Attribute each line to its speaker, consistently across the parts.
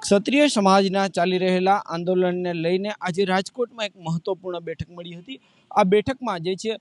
Speaker 1: ક્ષત્રિય સમાજના ચાલી રહેલા આંદોલનને લઈને આજે રાજકોટમાં એક મહત્વપૂર્ણ બેઠક મળી હતી। આ બેઠકમાં જે છે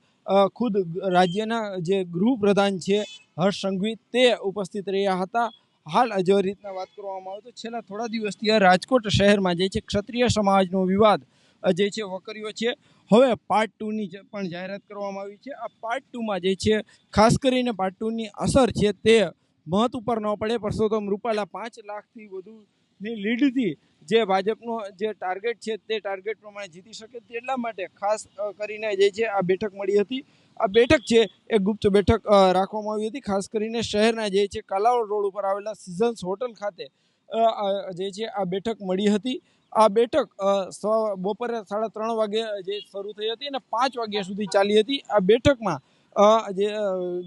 Speaker 1: ખુદ રાજ્યના જે ગૃહપ્રધાન છે હર્ષ સંઘવી તે ઉપસ્થિત રહ્યા હતા। હાલ જો રીતના વાત કરવામાં આવે તો છેલ્લા થોડા દિવસથી આ રાજકોટ શહેરમાં જે છે ક્ષત્રિય સમાજનો વિવાદ જે છે વકર્યો છે। હવે પાર્ટ 2ની પણ જાહેરાત કરવામાં આવી છે। આ પાર્ટ 2માં જે છે ખાસ કરીને પાર્ટ 2ની અસર છે તે મત ઉપર ન પડે। પરસોત્તમ રૂપાલા 5 લાખથી વધુની લીડથી જે ભાજપનો જે ટાર્ગેટ છે તે ટાર્ગેટ પ્રમાણે જીતી શકે તેટલા માટે ખાસ કરીને જે છે આ બેઠક મળી હતી। આ બેઠક છે એ ગુપ્ત બેઠક રાખવામાં આવી હતી। ખાસ કરીને શહેરના જે છે કાલાવડ રોડ ઉપર આવેલા સિઝન્સ હોટલ ખાતે જે છે આ બેઠક મળી હતી। આ બેઠક બપોરે 3:30 વાગે જે શરૂ થઈ હતી અને 5 વાગ્યા સુધી ચાલી હતી। આ બેઠકમાં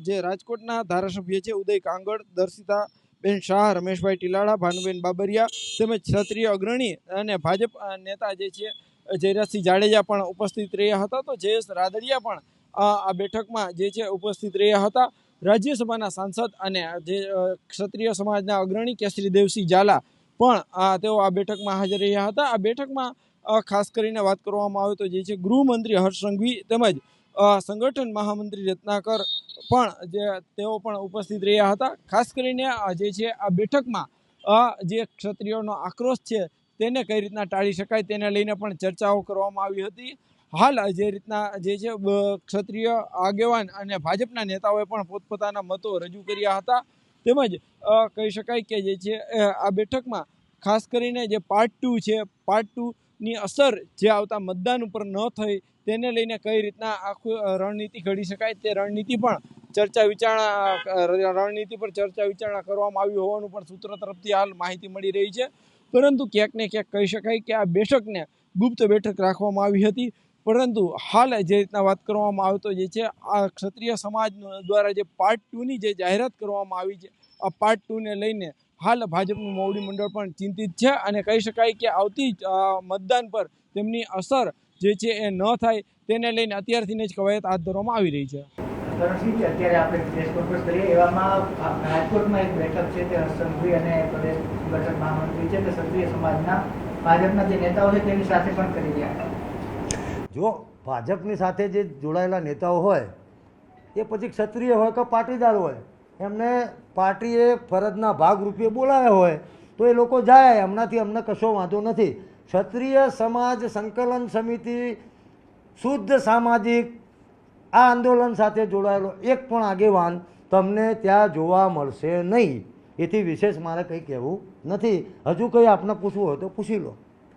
Speaker 1: જે રાજકોટના ધારાસભ્ય છે ઉદય કાંગડ, દર્શિતાબેન શાહ, રમેશભાઈ ટીલાળા, ભાનુબેન બાબરિયા તેમજ ક્ષત્રિય અગ્રણી અને ભાજપ નેતા જે છે જયરાજસિંહ જાડેજા પણ ઉપસ્થિત રહ્યા હતા। તો જયેશ રાદડિયા પણ આ બેઠકમાં જે છે ઉપસ્થિત રહ્યા હતા। રાજ્યસભાના સાંસદ અને જે ક્ષત્રિય સમાજના અગ્રણી કેસરી દેવસિંહ ઝાલા પણ તેઓ આ બેઠકમાં હાજર રહ્યા હતા। આ બેઠકમાં ખાસ કરીને વાત કરવામાં આવે તો જે છે ગૃહમંત્રી હર્ષ સંઘવી તેમજ સંગઠન મહામંત્રી રત્નાકર પણ તેઓ પણ ઉપસ્થિત રહ્યા હતા। ખાસ કરીને જે છે આ બેઠકમાં જે ક્ષત્રિયોનો આક્રોશ છે તેને કઈ રીતના ટાળી શકાય તેને લઈને પણ ચર્ચાઓ કરવામાં આવી હતી। હાલ જે રીતના જે છે ક્ષત્રિય આગેવાન અને ભાજપના નેતાઓએ પણ પોતપોતાના મતો રજૂ કર્યા હતા। તેમજ કહી શકાય કે જે છે આ બેઠકમાં ખાસ કરીને જે પાર્ટ 2 છે પાર્ટ 2ની અસર જે આવતા મતદાન ઉપર ન થઈ તેને લઈને કઈ રીતના આખું રણનીતિ ઘડી શકાય તે રણનીતિ પર ચર્ચા વિચારણા કરવામાં આવી હોવાનું પણ સૂત્રો તરફથી હાલ માહિતી મળી રહી છે। પરંતુ ક્યાંક ને ક્યાંક કહી શકાય કે આ બેઠકને ગુપ્ત બેઠક રાખવામાં આવી હતી। પરંતુ હાલ જે રીતના વાત કરવામાં આવે તો જે છે આ ક્ષત્રિય સમાજ દ્વારા જે પાર્ટ 2ની જે જાહેરાત કરવામાં આવી છે આ પાર્ટ 2ને લઈને હાલ ભાજપનું મોવડી મંડળ પણ ચિંતિત છે અને કહી શકાય કે આવતી મતદાન પર તેમની અસર જે છે એ ન થાય તેને લઈને અત્યારથી જ કવાયત હાથ ધરવામાં આવી રહી છે।
Speaker 2: અત્યારે આપણે પ્રેસ કોન્ફરન્સ કરીએ એવામાં રાજકોટમાં એક બેઠક છે તે હર્ષ સંઘવી અને પ્રદેશ સંગઠન મહામંત્રી છે તે ક્ષત્રિય સમાજના ભાજપના જે નેતાઓ છે તેની સાથે પણ કરી રહ્યા છે।
Speaker 3: જો ભાજપની સાથે જે જોડાયેલા નેતાઓ હોય એ પછી ક્ષત્રિય હોય કે પાટીદાર હોય એમને પાર્ટીએ ફરજના ભાગરૂપે બોલાવ્યા હોય તો એ લોકો જાય, એમનાથી અમને કશો વાંધો નથી। ક્ષત્રિય સમાજ સંકલન સમિતિ શુદ્ધ સામાજિક આ આંદોલન સાથે જોડાયેલો એક પણ આગેવાન તમને ત્યાં જોવા મળશે નહીં। એથી વિશેષ મારે કંઈ કહેવું નથી। હજુ કંઈ આપને પૂછવું હોય તો પૂછી લો।